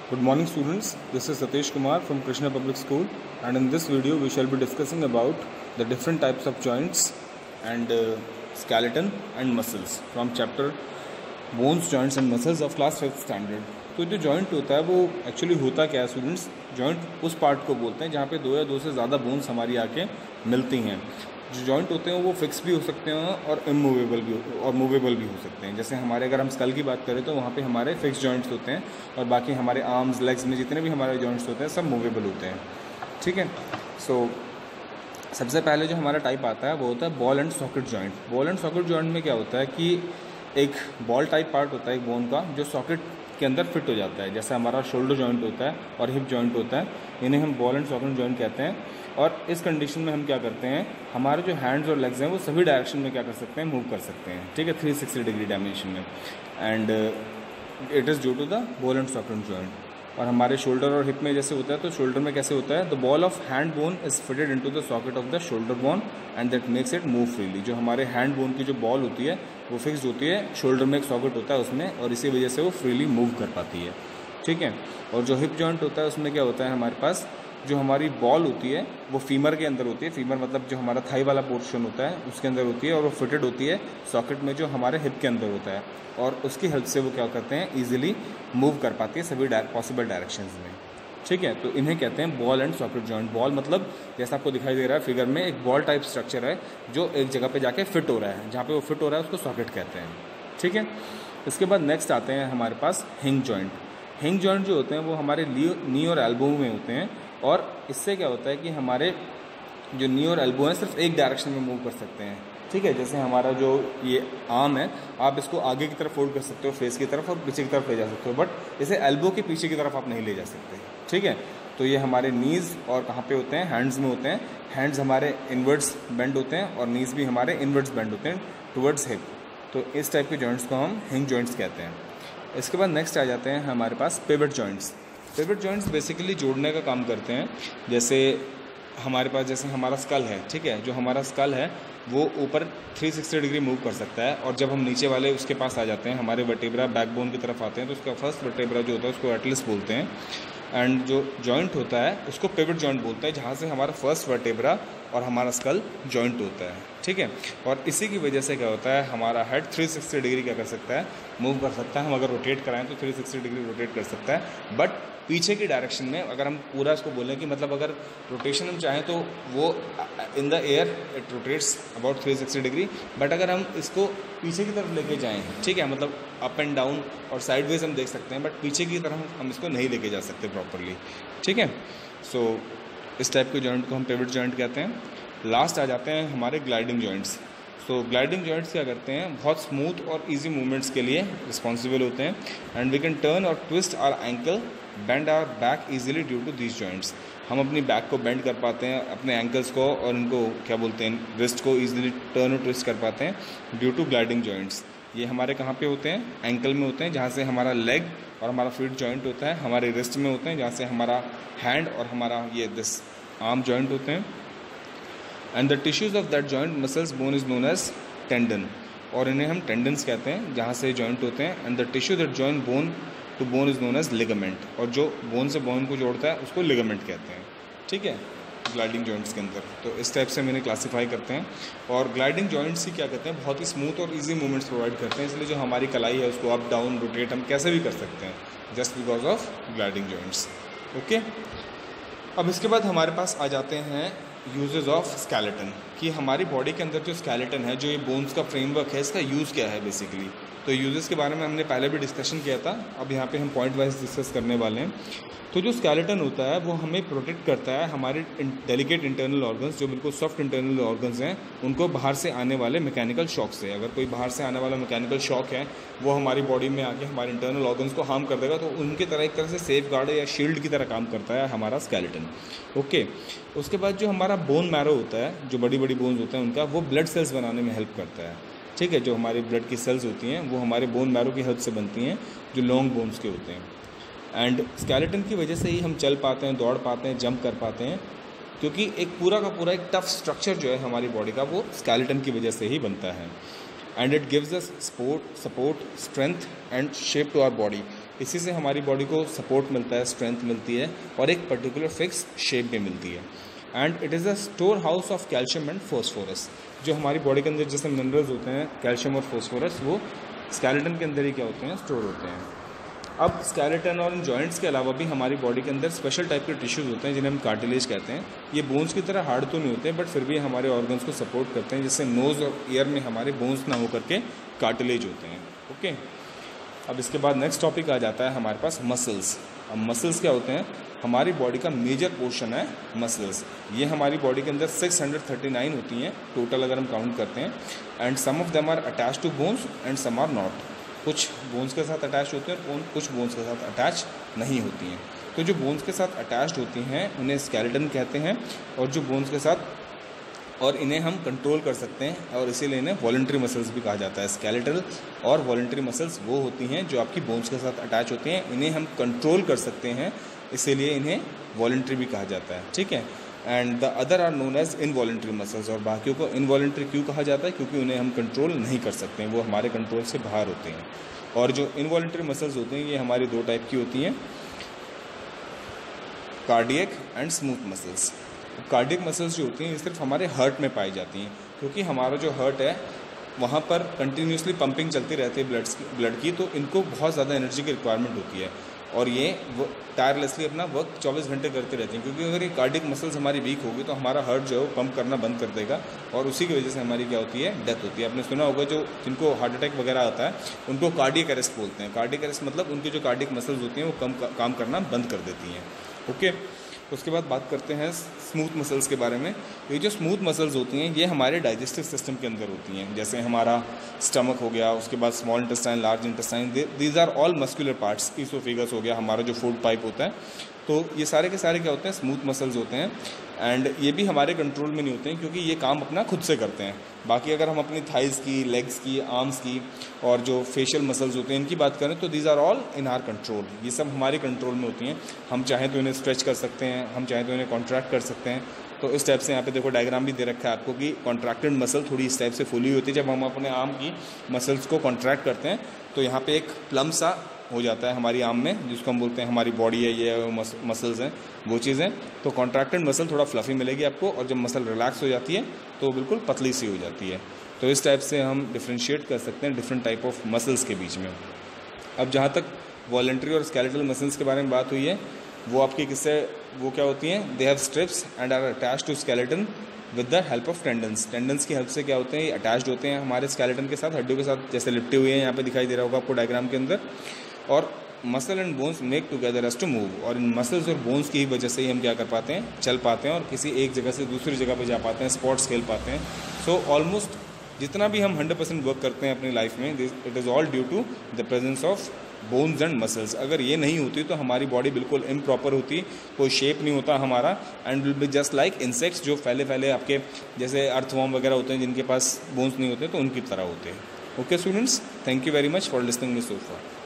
Good morning students, this is Satish Kumar from Krishna Public School, and in this video we shall be discussing about the different types of joints and skeleton and muscles from chapter Bones, Joints and Muscles of class 5th standard। तो जो joint होता है वो actually होता क्या है students, joint उस part को बोलते हैं जहाँ पे दो या दो से ज़्यादा बोन्स हमारी आके मिलती हैं। जो जॉइंट होते हैं वो फिक्स भी हो सकते हैं और इमूवेबल भी और मूवेबल भी हो सकते हैं। जैसे हमारे अगर हम स्कल की बात करें तो वहाँ पे हमारे फिक्स जॉइंट्स होते हैं और बाकी हमारे आर्म्स लेग्स में जितने भी हमारे जॉइंट्स होते हैं सब मूवेबल होते हैं। ठीक है, सो सबसे पहले जो हमारा टाइप आता है वो होता है ball and socket joint. Ball and socket joint में क्या होता है कि एक बॉल टाइप पार्ट होता है एक बोन का जो सॉकेट के अंदर फिट हो जाता है। जैसे हमारा शोल्डर जॉइंट होता है और हिप जॉइंट होता है, इन्हें हम बॉल एंड सॉकेट जॉइंट कहते हैं। और इस कंडीशन में हम क्या करते हैं, हमारे जो हैंड्स और लेग्स हैं वो सभी डायरेक्शन में क्या कर सकते हैं, मूव कर सकते हैं। ठीक है, 360 डिग्री डायमेंशन में, and it is due to the ball and socket joint. और हमारे शोल्डर और हिप में जैसे होता है तो शोल्डर में कैसे होता है, the ball of hand bone is fitted into the socket of the shoulder bone and that makes it move freely. जो हमारे हैंड बोन की जो बॉल होती है वो फिक्स होती है, शोल्डर में एक सॉकेट होता है उसमें, और इसी वजह से वो फ्रीली मूव कर पाती है। ठीक है, और जो हिप जॉइंट होता है उसमें क्या होता है, हमारे पास जो हमारी बॉल होती है वो फीमर के अंदर होती है। फीमर मतलब जो हमारा थाई वाला पोर्शन होता है उसके अंदर होती है, और वो फिटेड होती है सॉकेट में जो हमारे हिप के अंदर होता है, और उसकी हेल्प से वो क्या करते हैं, ईजिली मूव कर पाती है सभी पॉसिबल डायरेक्शंस में। ठीक है, तो इन्हें कहते हैं ball and socket joint. Ball मतलब जैसा आपको दिखाई दे रहा है फिगर में, एक बॉल टाइप स्ट्रक्चर है जो एक जगह पे जाके फिट हो रहा है, जहाँ पे वो फिट हो रहा है उसको सॉकेट कहते हैं। ठीक है, इसके बाद नेक्स्ट आते हैं हमारे पास हिंज जॉइंट। हिंज जॉइंट जो होते हैं वो हमारे नी और एल्बो में होते हैं, और इससे क्या होता है कि हमारे जो नी और एल्बो हैं सिर्फ एक डायरेक्शन में मूव कर सकते हैं। ठीक है, जैसे हमारा जो ये आर्म है आप इसको आगे की तरफ फोल्ड कर सकते हो फेस की तरफ, और पीछे की तरफ ले जा सकते हो, बट इसे एल्बो के पीछे की तरफ आप नहीं ले जा सकते। ठीक है, तो ये हमारे नीज़ और कहाँ पे होते हैं, हैंड्स में होते हैं। हैंड्स हमारे इनवर्ड्स बेंड होते हैं और नीज़ भी हमारे इनवर्ड्स बेंड होते हैं टुवर्ड्स हिप। तो इस टाइप के जॉइंट्स को हम हिंज जॉइंट्स कहते हैं। इसके बाद नेक्स्ट आ जाते हैं हमारे पास pivot joints. Pivot joints basically जोड़ने का काम करते हैं। जैसे हमारे पास जैसे हमारा स्कल है, ठीक है, जो हमारा स्कल है वो ऊपर 360 डिग्री मूव कर सकता है, और जब हम नीचे वाले उसके पास आ जाते हैं, हमारे वर्टेब्रा बैकबोन की तरफ आते हैं, तो उसका फर्स्ट वर्टेब्रा जो होता है उसको एटलस बोलते हैं, एंड जो जॉइंट होता है उसको पिवट जॉइंट बोलते हैं, जहाँ से हमारा फर्स्ट वर्टेब्रा और हमारा स्कल जॉइंट होता है। ठीक है, और इसी की वजह से क्या होता है, हमारा हेड 360 डिग्री क्या कर सकता है, मूव कर सकता है। हम अगर रोटेट कराएं तो 360 डिग्री रोटेट कर सकता है, बट पीछे की डायरेक्शन में अगर हम पूरा इसको बोलें कि मतलब अगर रोटेशन हम चाहें तो वो in the air it rotates about 360 degree, but अगर हम इसको पीछे की तरफ लेके जाएं, ठीक है, मतलब अप एंड डाउन और साइडवेज हम देख सकते हैं, बट पीछे की तरफ हम इसको नहीं लेके जा सकते प्रॉपरली। ठीक है, सो इस टाइप के जॉइंट को हम पिवट जॉइंट कहते हैं। लास्ट आ जाते हैं हमारे ग्लाइडिंग जॉइंट्स। तो ग्लाइडिंग जॉइंट्स क्या करते हैं, बहुत स्मूथ और इजी मूवमेंट्स के लिए रिस्पॉन्सिबल होते हैं, एंड वी कैन टर्न और twist our ankle bend our back easily due to these joints. हम अपनी बैक को बेंड कर पाते हैं, अपने एंकल्स को और इनको क्या बोलते हैं, रिस्ट को इजीली टर्न और ट्विस्ट कर पाते हैं ड्यू टू ग्लाइडिंग जॉइंट्स। ये हमारे कहाँ पे होते हैं, एंकल में होते हैं, जहाँ से हमारा लेग और हमारा फीट जॉइंट होता है। हमारे रिस्ट में होते हैं, जहाँ से हमारा हैंड और हमारा ये दिस आर्म जॉइंट होते हैं। And the tissues of that joint muscles bone is known as tendon, और इन्हें हम टेंडन्स कहते हैं, जहाँ से जॉइंट होते हैं। And the tissue that join bone to bone is known as ligament, और जो बोन से बोन को जोड़ता है उसको लिगामेंट कहते हैं। ठीक है, ग्लाइडिंग जॉइंट्स के अंदर तो इस टाइप से मैंने क्लासीफाई करते हैं। और ग्लाइडिंग जॉइंट्स ही क्या कहते हैं, बहुत ही स्मूथ और इजी मूवमेंट्स प्रोवाइड करते हैं, इसलिए जो हमारी कलाई है उसको अप डाउन रोटेट हम कैसे भी कर सकते हैं just because of gliding joints. Okay, अब इसके बाद हमारे पास आ जाते हैं यूजेस ऑफ स्केलेटन, कि हमारी बॉडी के अंदर जो स्केलेटन है, जो ये बोन्स का फ्रेमवर्क है, इसका यूज़ क्या है बेसिकली। तो यूजेस के बारे में हमने पहले भी डिस्कशन किया था, अब यहाँ पे हम पॉइंट वाइज डिस्कस करने वाले हैं। तो जो स्केलेटन होता है वो हमें प्रोटेक्ट करता है हमारे डेलिकेट इंटरनल ऑर्गन्स, जो बिल्कुल सॉफ्ट इंटरनल ऑर्गन्स हैं, उनको बाहर से आने वाले मैकेनिकल शॉक से। अगर कोई बाहर से आने वाला मैकेनिकल शॉक है वो हमारी बॉडी में आके हमारे इंटरनल ऑर्गन्स को हार्म कर देगा, तो उनकी तरह एक तरह से सेफ गार्ड या शील्ड की तरह काम करता है हमारा स्केलेटन। ओके, उसके बाद जो हमारा बोन मैरो होता है, जो बड़ी बड़ी बोन्स होते हैं उनका, वो ब्लड सेल्स बनाने में हेल्प करता है। ठीक है, जो हमारी ब्लड की सेल्स होती हैं वो हमारे बोन मैरो की हेल्प से बनती हैं, जो लॉन्ग बोन्स के होते हैं। एंड स्केलेटन की वजह से ही हम चल पाते हैं, दौड़ पाते हैं, जंप कर पाते हैं, क्योंकि एक पूरा का पूरा एक टफ स्ट्रक्चर जो है हमारी बॉडी का वो स्केलेटन की वजह से ही बनता है। And it gives us support, strength and shape to our body. इसी से हमारी बॉडी को सपोर्ट मिलता है, स्ट्रेंथ मिलती है और एक पर्टिकुलर फिक्स शेप भी मिलती है। And it is a store house of calcium and phosphorus. जो हमारी बॉडी के अंदर जैसे मिनरल्स होते हैं कैल्शियम और फॉस्फोरस, वो स्केलेटन के अंदर ही क्या होते हैं, स्टोर होते हैं। अब स्केलेटन और इन जॉइंट्स के अलावा भी हमारी बॉडी के अंदर स्पेशल टाइप के टिश्यूज़ होते हैं जिन्हें हम कार्टिलेज कहते हैं। ये बोन्स की तरह हार्ड तो नहीं होते बट फिर भी हमारे ऑर्गन्स को सपोर्ट करते हैं, जैसे नोज़ और ईयर में हमारे बोन्स ना होकर के कार्टिलेज होते हैं। ओके, अब इसके बाद नेक्स्ट टॉपिक आ जाता है हमारे पास मसल्स। अब मसल्स क्या होते हैं, हमारी बॉडी का मेजर पोर्शन है मसल्स। ये हमारी बॉडी के अंदर 639 होती हैं टोटल अगर हम काउंट करते हैं। And some of them are attach to bones and some are not. कुछ बोन्स के साथ अटैच होते हैं और कुछ बोन्स के साथ अटैच नहीं होती हैं। तो जो बोन्स के साथ अटैच्ड होती हैं उन्हें स्केलेटन कहते हैं, और जो बोन्स के साथ और इन्हें हम कंट्रोल कर सकते हैं और इसीलिए इन्हें वॉलंटरी मसल्स भी कहा जाता है। स्केलेटल और वॉलंटरी मसल्स वो होती हैं जो आपकी बोन्स के साथ अटैच होती हैं, इन्हें हम कंट्रोल कर सकते हैं, इसीलिए इन्हें वॉलंटरी भी कहा जाता है। ठीक है, and the other are known as involuntary muscles. और बाकियों को इनवॉलंटरी क्यों कहा जाता है, क्योंकि उन्हें हम कंट्रोल नहीं कर सकते हैं, वो हमारे कंट्रोल से बाहर होते हैं। और जो इनवॉलंटरी मसल्स होते हैं ये हमारी दो टाइप की होती हैं, cardiac and smooth muscles. Cardiac muscles जो होती हैं ये सिर्फ हमारे हार्ट में पाई जाती हैं, क्योंकि हमारा जो हार्ट है वहाँ पर कंटिन्यूसली पंपिंग चलती रहती है ब्लड की, तो इनको बहुत ज़्यादा एनर्जी की रिक्वायरमेंट होती है और ये टायरलेसली अपना वर्क 24 घंटे करते रहते हैं। क्योंकि अगर ये कार्डियक मसल्स हमारी वीक होगी तो हमारा हार्ट जो है वो पंप करना बंद कर देगा और उसी की वजह से हमारी क्या होती है, डेथ होती है। आपने सुना होगा जो जिनको हार्ट अटैक वगैरह आता है उनको कार्डियक अरेस्ट बोलते हैं। कार्डियक अरेस्ट मतलब उनकी जो कार्डियक मसल्स होती हैं वो काम करना बंद कर देती हैं। ओके, उसके बाद बात करते हैं स्मूथ मसल्स के बारे में। ये जो स्मूथ मसल्स होती हैं ये हमारे डाइजेस्टिव सिस्टम के अंदर होती हैं, जैसे हमारा स्टमक हो गया, उसके बाद small intestine, large intestine, these are all muscular parts. Oesophagus हो गया, हमारा जो फूड पाइप होता है, तो ये सारे के सारे क्या होते हैं, स्मूथ मसल्स होते हैं। एंड ये भी हमारे कंट्रोल में नहीं होते हैं क्योंकि ये काम अपना खुद से करते हैं। बाकी अगर हम अपनी थाइज़ की, लेग्स की, आर्म्स की और जो फेशियल मसल्स होते हैं इनकी बात करें तो these are all in our control. ये सब हमारे कंट्रोल में होती हैं। हम चाहें तो इन्हें स्ट्रेच कर सकते हैं, हम चाहें तो इन्हें कॉन्ट्रैक्ट कर सकते हैं। तो इस टाइप से यहाँ पे देखो डायग्राम भी दे रखा है आपको कि कॉन्ट्रैक्टेड मसल थोड़ी इस टाइप से फुली होती है। जब हम अपने आर्म की मसल्स को कॉन्ट्रैक्ट करते हैं तो यहाँ पे एक प्लम सा हो जाता है हमारी आर्म में, जिसको हम बोलते हैं हमारी बॉडी है, ये मसल्स हैं, वो चीज़ें। तो कॉन्ट्रैक्टेड मसल थोड़ा फ्लफी मिलेगी आपको, और जब मसल रिलैक्स हो जाती है तो बिल्कुल पतली सी हो जाती है। तो इस टाइप से हम डिफ्रेंशिएट कर सकते हैं डिफरेंट टाइप ऑफ मसल्स के बीच में। अब जहाँ तक वॉलंटरी और स्केलेटल मसल्स के बारे में बात हुई है, वो आपकी वो क्या होती हैं, they have strips and are attached to skeleton with the help of tendons. Tendons की हेल्प से क्या होते हैं, ये अटैच्ड होते हैं हमारे स्केलेटन के साथ, हड्डियों के साथ, जैसे लिपटे हुए हैं, यहाँ पे दिखाई दे रहा होगा आपको डायग्राम के अंदर। और muscle and bones make together as to move, और इन मसल्स और बोन्स की वजह से ही हम क्या कर पाते हैं, चल पाते हैं और किसी एक जगह से दूसरी जगह पे जा पाते हैं, स्पोर्ट्स खेल पाते हैं। सो ऑलमोस्ट जितना भी हम 100% वर्क करते हैं अपनी लाइफ में, it is all due to the presence of bones and muscles. अगर ये नहीं होती तो हमारी बॉडी बिल्कुल इम्प्रॉपर होती, कोई शेप नहीं होता हमारा, and will be just like insects जो फैले आपके जैसे अर्थवॉर्म वगैरह होते हैं जिनके पास बोन्स नहीं होते तो उनकी तरह होते हैं। Okay students, thank you very much for listening me so far.